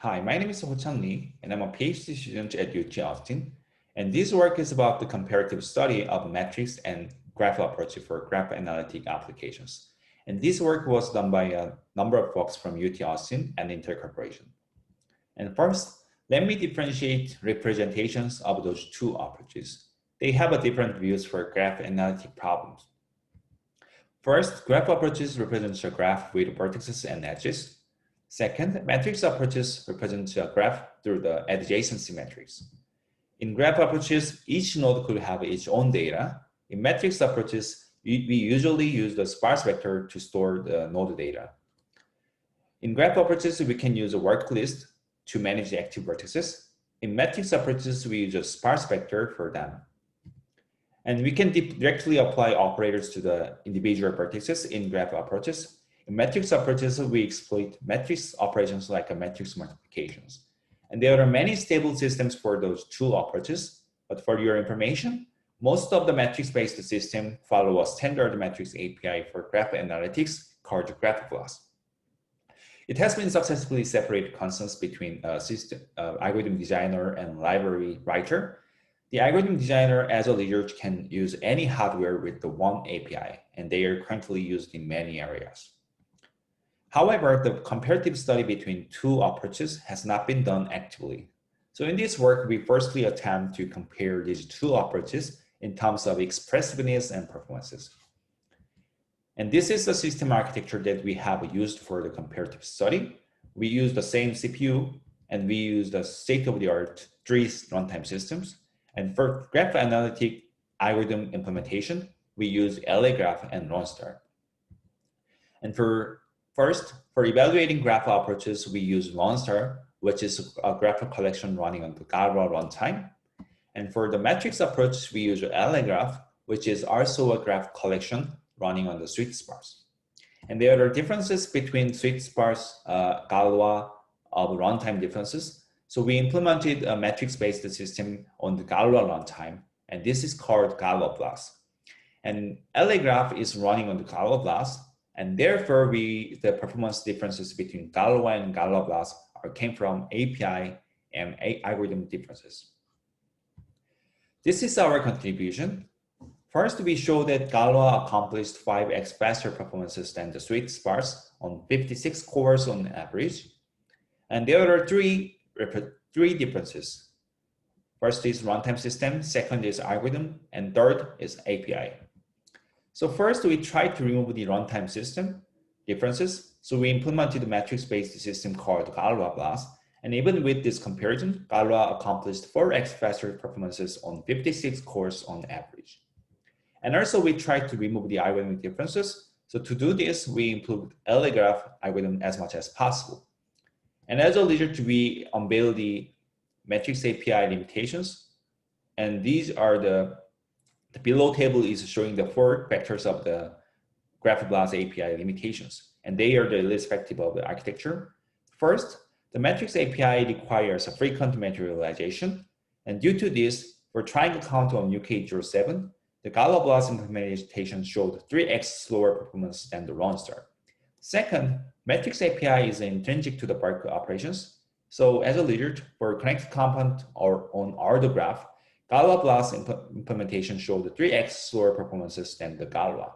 Hi, my name is Ho-Chang Lee, and I'm a PhD student at UT Austin. And this work is about the comparative study of metrics and graph approach for graph analytic applications. And this work was done by a number of folks from UT Austin and Intel Corporation. And first, let me differentiate representations of those two approaches. They have a different views for graph analytic problems. First, graph approaches represents a graph with vertices and edges. Second, matrix approaches represent a graph through the adjacency matrix. In graph approaches, each node could have its own data. In matrix approaches, we usually use the sparse vector to store the node data. In graph approaches, we can use a work list to manage the active vertices. In matrix approaches, we use a sparse vector for them. And we can directly apply operators to the individual vertices in graph approaches. In matrix approaches, we exploit matrix operations like matrix multiplications. And there are many stable systems for those two approaches. But for your information, most of the matrix-based systems follow a standard matrix API for graph analytics called GraphBLAS. It has been successfully separated constants between algorithm designer and library writer. The algorithm designer as a result can use any hardware with the one API, and they are currently used in many areas. However, the comparative study between two approaches has not been done actively. So in this work, we firstly attempt to compare these two approaches in terms of expressiveness and performances. And this is the system architecture that we have used for the comparative study. We use the same CPU, and we use the state-of-the-art 3 runtime systems. And for graph analytic algorithm implementation, we use LAGraph and LoneStar. And for evaluating graph approaches, we use LoneStar, which is a graph collection running on the Galois runtime. And for the matrix approach, we use LAGraph, which is also a graph collection running on the SuiteSparse. And there are differences between SuiteSparse, Galois of runtime differences. So we implemented a matrix-based system on the Galois runtime, and this is called GraphBLAS. And LAGraph is running on the GraphBLAS, and therefore the performance differences between Galois and GraphBLAS came from API and algorithm differences. This is our contribution. First, we show that Galois accomplished 5x faster performances than the SuiteSparse on 56 cores on average. And there are three differences. First is runtime system, second is algorithm, and third is API. So first, we tried to remove the runtime system differences. So we implemented a matrix-based system called GraphBLAS. And even with this comparison, Galois accomplished 4x faster performances on 56 cores on average. And also we tried to remove the algorithmic differences. So to do this, we improved LAGraph algorithm as much as possible. And as a result, we unveil the matrix API limitations. And these are the below table is showing the 4 vectors of the GraphBLAS API limitations. And they are the irrespective of the architecture. First, the matrix API requires a frequent materialization. And due to this, for triangle count on UK07, the GraphBLAS implementation showed 3x slower performance than the LoneStar. Second, matrix API is intrinsic to the bulk operations. So as a result, for connected component or on RDograph, GraphBLAS implementation showed 3x slower performances than the Galois.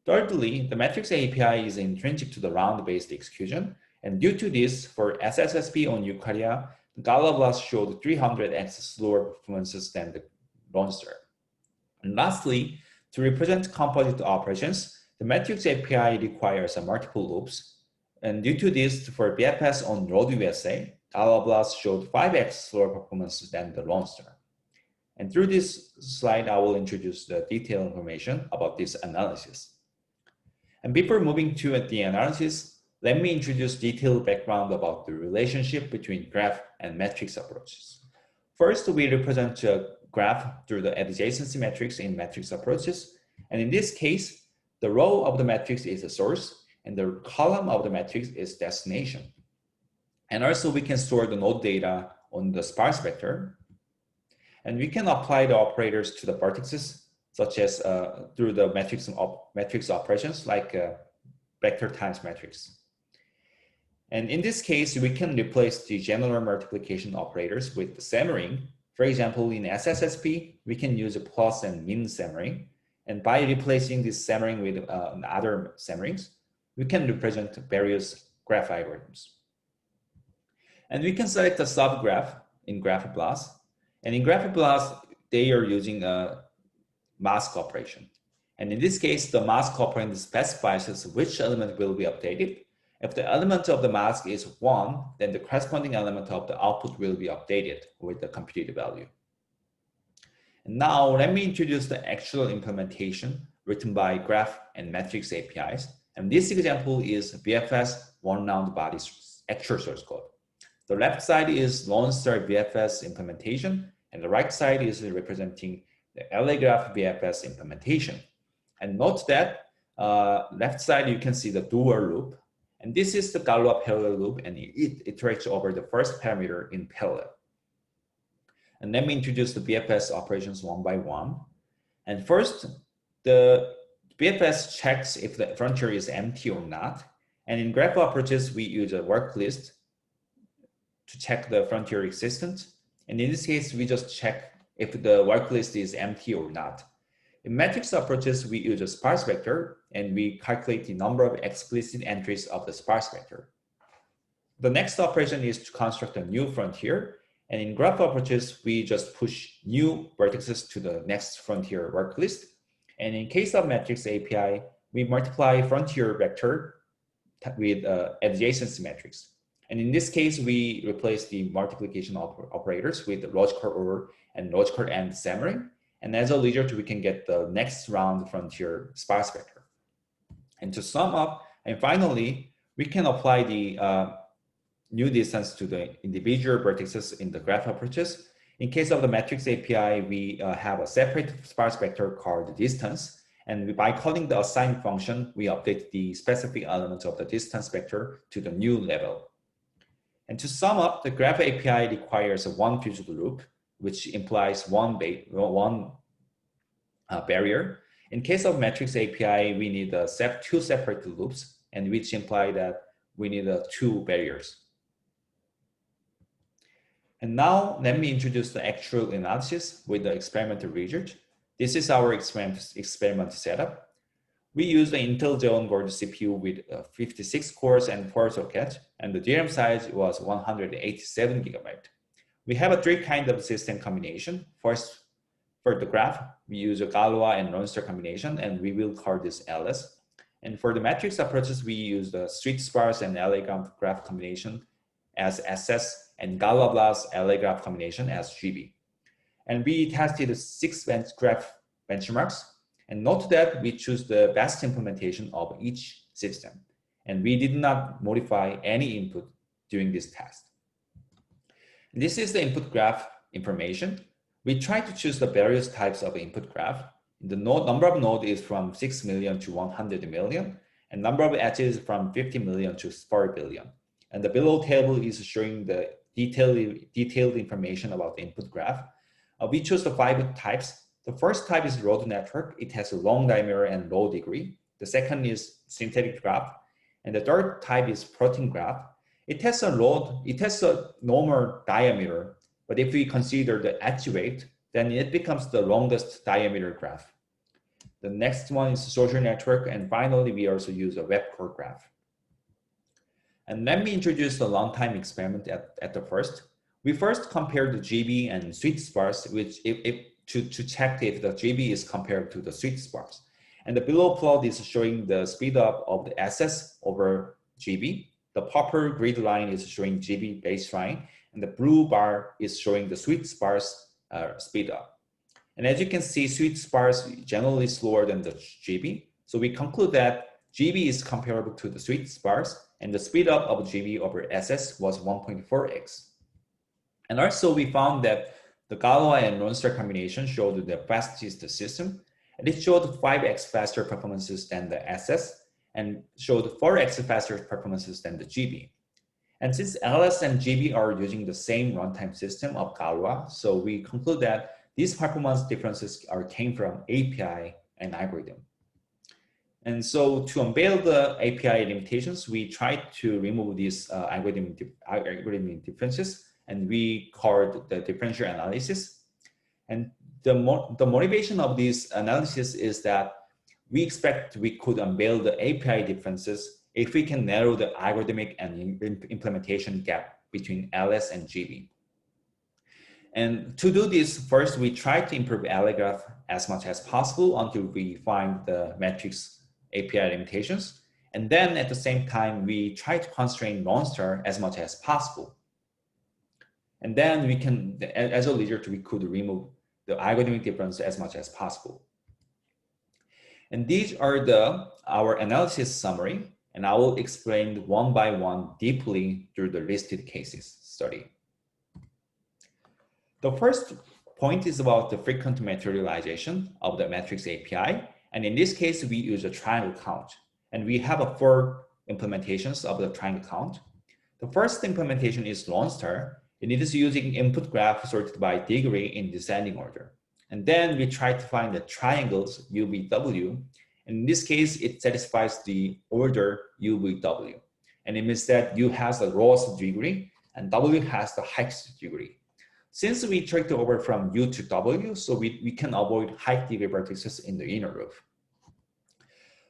Thirdly, the matrix API is intrinsic to the round-based execution. And due to this, for SSSP on Eukarya, the GraphBLAS showed 300x slower performances than the LoneStar. And lastly, to represent composite operations, the matrix API requires multiple loops. And due to this, for BFS on RoadUSA, GraphBLAS showed 5x slower performance than the LoneStar. And through this slide, I will introduce the detailed information about this analysis. And before moving to the analysis, let me introduce detailed background about the relationship between graph and matrix approaches. First, we represent a graph through the adjacency matrix in matrix approaches. And in this case, the row of the matrix is the source, and the column of the matrix is destination. And also, we can store the node data on the sparse vector. And we can apply the operators to the vertices, such as through the matrix operations like vector times matrix. And in this case, we can replace the general multiplication operators with the summary. For example, in SSSP, we can use a plus and min summary. And by replacing this summary with other summaries, we can represent various graph algorithms. And we can select a subgraph in GraphBLAS. And in GraphBLAS, they are using a mask operation. And in this case, the mask operation specifies which element will be updated. If the element of the mask is 1, then the corresponding element of the output will be updated with the computed value. And now let me introduce the actual implementation written by Graph and Matrix APIs. And this example is BFS one-round body actual source code. The left side is Lone Star BFS implementation, and the right side is representing the LAGraph BFS implementation. And note that left side, you can see the dual loop. And this is the Galois parallel loop, and it iterates over the first parameter in parallel. And let me introduce the BFS operations one by one. And first, the BFS checks if the frontier is empty or not. And in graph approaches, we use a work list to check the frontier existence. And in this case, we just check if the work list is empty or not. In matrix approaches, we use a sparse vector, and we calculate the number of explicit entries of the sparse vector. The next operation is to construct a new frontier. And in graph approaches, we just push new vertices to the next frontier work list. And in case of matrix API, we multiply frontier vector with adjacency matrix. And in this case, we replace the multiplication operators with logical OR and logical AND summary. And as a result, we can get the next round frontier sparse vector. And to sum up, and finally, we can apply the new distance to the individual vertices in the graph approaches. In case of the matrix API, we have a separate sparse vector called distance. And by calling the assign function, we update the specific element of the distance vector to the new level. And to sum up, the graph API requires a one fused loop, which implies one barrier. In case of matrix API, we need two separate loops, and which imply that we need two barriers. And now let me introduce the actual analysis with the experimental result. This is our experiment setup. We use the Intel Xeon Gold CPU with 56 cores and 4 sockets, and the DRAM size was 187 gigabyte. We have three kinds of system combination. First, for the graph, we use a Galois and Lone Star combination, and we will call this LS. And for the matrix approaches, we use the SuiteSparse and LAGraph combination as SS, and GraphBLAS LAGraph combination as GB. And we tested 6 graph benchmarks. And note that we choose the best implementation of each system. And we did not modify any input during this test. This is the input graph information. We try to choose the various types of input graph. The number of nodes is from 6 million to 100 million, and number of edges from 50 million to 4 billion. And the below table is showing the detailed information about the input graph. We chose the 5 types. The first type is road network. It has a long diameter and low degree. The second is synthetic graph. And the third type is protein graph. It has a normal diameter, but if we consider the edge weight, then it becomes the longest diameter graph. The next one is social network. And finally, we also use a web core graph. And let me introduce the long-time experiment at the first. We first compared the GB and SuiteSparse, which to check if the GB is compared to the SuiteSparse. And the below plot is showing the speed up of the SS over GB. The purple grid line is showing GB baseline, and the blue bar is showing the SuiteSparse speed up. And as you can see, SuiteSparse is generally slower than the GB. So we conclude that GB is comparable to the SuiteSparse, and the speed up of GB over SS was 1.4x. And also we found that the Galois and Lone Star combination showed the fastest system, and it showed 5x faster performances than the SS and showed 4x faster performances than the GB. And since LS and GB are using the same runtime system of Galois, so we conclude that these performance differences came from API and algorithm. And so to unveil the API limitations, we tried to remove these algorithm differences, and we called the differential analysis. And the motivation of this analysis is that we expect we could unveil the API differences if we can narrow the algorithmic and implementation gap between LS and GB. And to do this, first we try to improve LAGraph as much as possible until we find the matrix API limitations. And then at the same time, we try to constrain Lone Star as much as possible. And then we can, as a result, we could remove the algorithmic difference as much as possible. And these are our analysis summary, and I will explain one by one deeply through the listed cases study. The first point is about the frequent materialization of the matrix API. And in this case, we use a triangle count. And we have 4 implementations of the triangle count. The first implementation is Lone Star, and it is using input graph sorted by degree in descending order. And then we try to find the triangles UVW. And in this case, it satisfies the order UVW. And it means that U has the lowest degree and W has the highest degree. Since we tricked over from U to W, so we can avoid high degree vertices in the inner loop.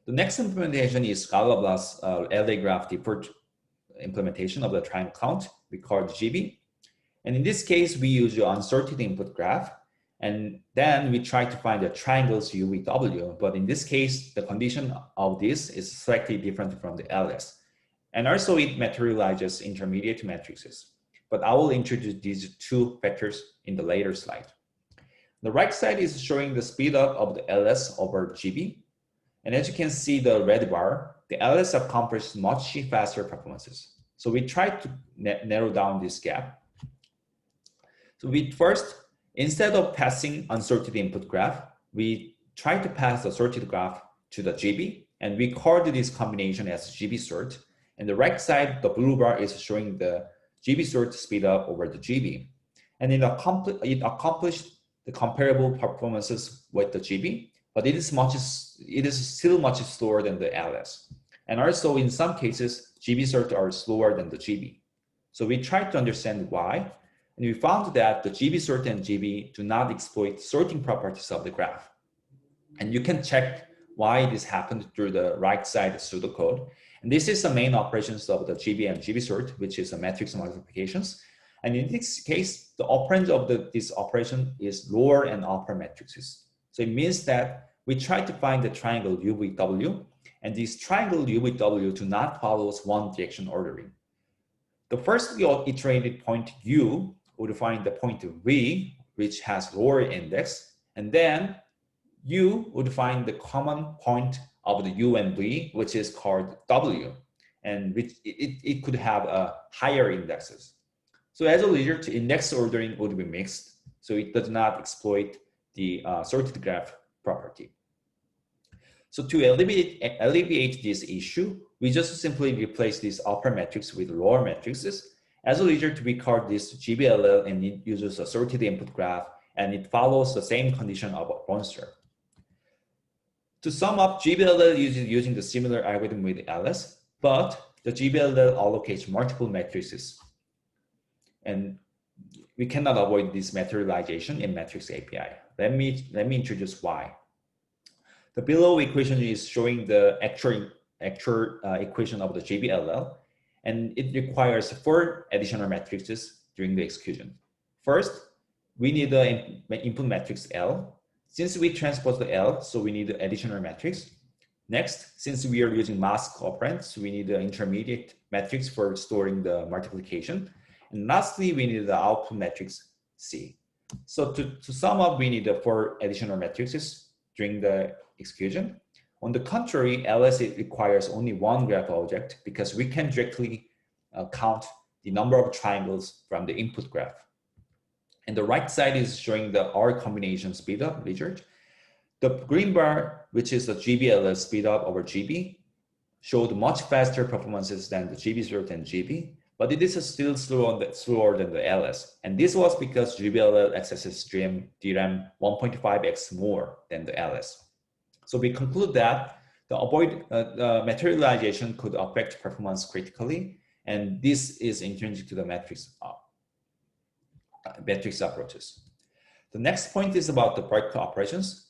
The next implementation is GraphBLAS LAGraph default implementation of the triangle count. We call it GB. And in this case, we use the unsorted input graph. And then we try to find the triangles UVW. But in this case, the condition of this is slightly different from the LS. And also it materializes intermediate matrices. But I will introduce these 2 factors in the later slide. The right side is showing the speed up of the LS over GB. And as you can see the red bar, the LS accomplished much faster performances. So we tried to narrow down this gap. So we first, instead of passing unsorted input graph, we tried to pass the sorted graph to the GB, and we called this combination as GB sort. And the right side, the blue bar is showing the GB sort speed up over the GB. And it accomplished the comparable performances with the GB, but it is still much slower than the LS. And also in some cases, GB sort are slower than the GB. So we tried to understand why, and we found that the GB sort and GB do not exploit sorting properties of the graph. And you can check why this happened through the right side pseudocode. And this is the main operations of the GB and GB sort, which is the matrix multiplications. And in this case, the operand of this operation is lower and upper matrices. So it means that we try to find the triangle UVW, and this triangle UVW do not follow one direction ordering. The first iterated point U would find the point V, which has lower index, and then U would find the common point of the U and V, which is called W, and which it could have higher indexes. So as a result, index ordering would be mixed, so it does not exploit the sorted graph property. So to alleviate this issue, we just simply replace this upper matrix with lower matrices. As a result, we call this GBLL, and it uses a sorted input graph, and it follows the same condition of Lone Star. To sum up, GBLL is using the similar algorithm with LS, but the GBLL allocates multiple matrices. And we cannot avoid this materialization in matrix API. Let me introduce why. The below equation is showing the actual equation of the GBLL, and it requires 4 additional matrices during the execution. First, we need the input matrix L. Since we transpose the L, so we need the additional matrix. Next, since we are using mask operands, we need the intermediate matrix for storing the multiplication. And lastly, we need the output matrix C. So to sum up, we need the 4 additional matrices during the execution. On the contrary, LS requires only 1 graph object because we can directly count the number of triangles from the input graph. And the right side is showing the R combination speedup result. The green bar, which is the GBLL speedup over GB, showed much faster performances than the GB sort and GB, but it is still slower than the LS. And this was because GBLL accesses DRAM 1.5x more than the LS. So we conclude that the materialization could affect performance critically, and this is intrinsic to the matrix approaches. The next point is about the bulk operations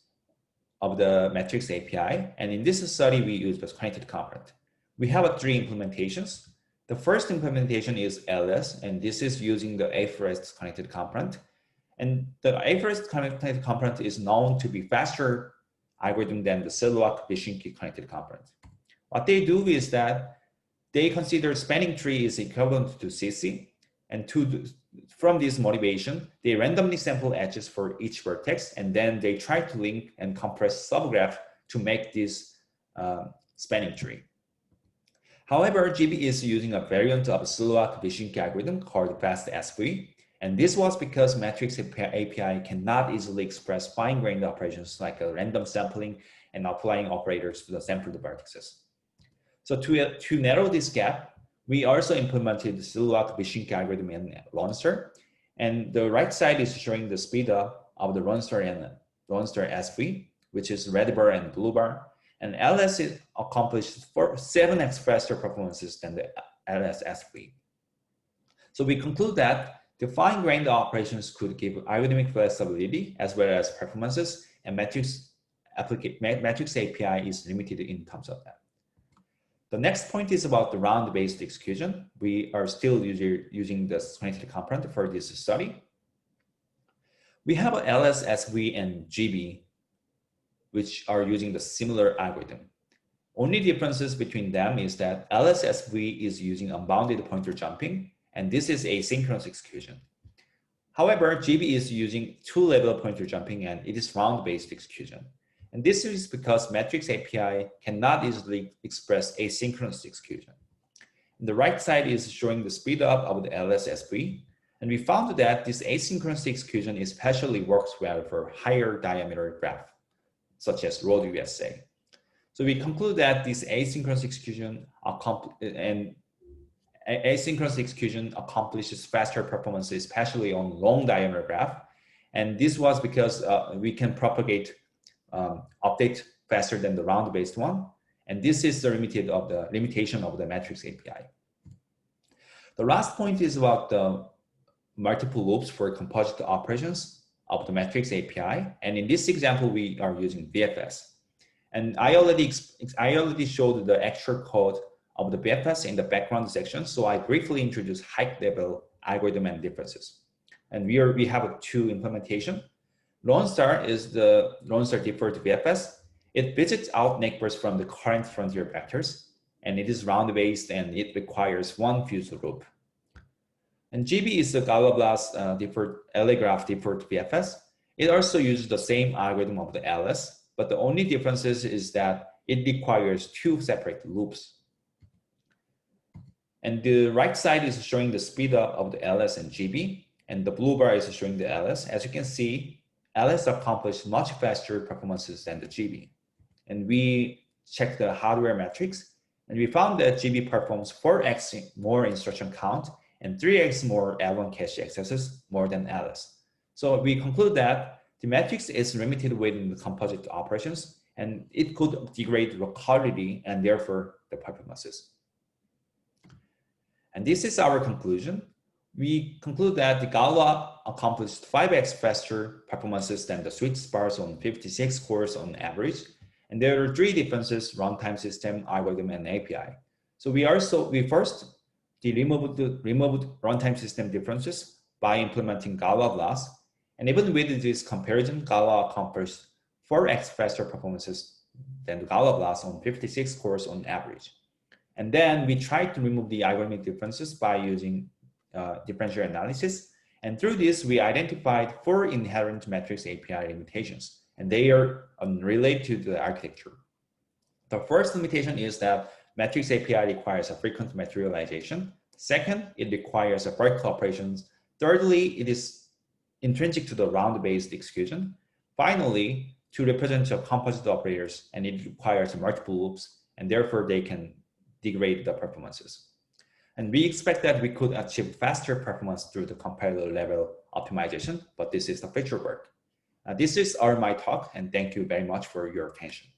of the matrix API, and in this study we use the connected component. We have 3 implementations. The first implementation is LS, and this is using the A-first connected component. And the A-first connected component is known to be faster algorithm than the Cellulak-Wyszynski connected component. What they do is that they consider spanning tree is equivalent to CC, and from this motivation, they randomly sample edges for each vertex, and then they try to link and compress subgraph to make this spanning tree. However, GB is using a variant of Cellulak-Wyszynski algorithm called FastSV, and this was because matrix API cannot easily express fine-grained operations like a random sampling and applying operators to the sampled vertices. So to narrow this gap, we also implemented the Cellulak-Wyszynski algorithm in Lonster, and the right side is showing the speed up of the Lonster and Lonster SV, which is red bar and blue bar, and LS is accomplished for 7x faster performances than the LS SV. So we conclude that the fine-grained operations could give algorithmic flexibility as well as performances, and matrix API is limited in terms of that. The next point is about the round-based execution. We are still using the connected component for this study. We have LS, SV, and GB, which are using the similar algorithm. Only differences between them is that LS, SV is using unbounded pointer jumping, and this is asynchronous execution. However, GB is using 2-level pointer jumping, and it is round-based execution. And this is because matrix API cannot easily express asynchronous execution. And the right side is showing the speed up of the LSSV. And we found that this asynchronous execution especially works well for higher diameter graph, such as road USA. So we conclude that this asynchronous execution accomplishes faster performance, especially on long diameter graph. And this was because we can propagate update faster than the round-based one. And this is the limitation of the matrix API. The last point is about the multiple loops for composite operations of the matrix API. And in this example, we are using BFS. And I already showed the actual code of the BFS in the background section. So I briefly introduce high-level algorithm and differences. And we have 2 implementation. Lone Star is the Lone Star default BFS. It visits out neighbors from the current frontier vectors, and it is round-based, and it requires 1 fuse loop. And GB is the GraphBLAS LAGraph default BFS. It also uses the same algorithm of the LS, but the only difference is that it requires 2 separate loops. And the right side is showing the speed up of the LS and GB, and the blue bar is showing the LS. As you can see, LS accomplished much faster performances than the GB. And we checked the hardware metrics, and we found that GB performs 4x more instruction count and 3x more L1 cache accesses more than LS. So we conclude that the matrix is limited within the composite operations, and it could degrade locality and therefore the performances. And this is our conclusion. We conclude that the Galois accomplished 5x faster performances than the SuiteSparse on 56 cores on average. And there are 3 differences: runtime system, algorithm, and API. So we first removed runtime system differences by implementing GraphBLAS. And even with this comparison, Galois accomplished 4x faster performances than the GraphBLAS on 56 cores on average. And then we tried to remove the algorithmic differences by using differential analysis. And through this, we identified 4 inherent matrix API limitations, and they are unrelated to the architecture. The first limitation is that matrix API requires a frequent materialization. Second, it requires a bulk operations. Thirdly, it is intrinsic to the round-based execution. Finally, to represent the composite operators, and it requires multiple loops, and therefore they can degrade the performances. And we expect that we could achieve faster performance through the compiler level optimization, but this is the future work. This is my talk, and thank you very much for your attention.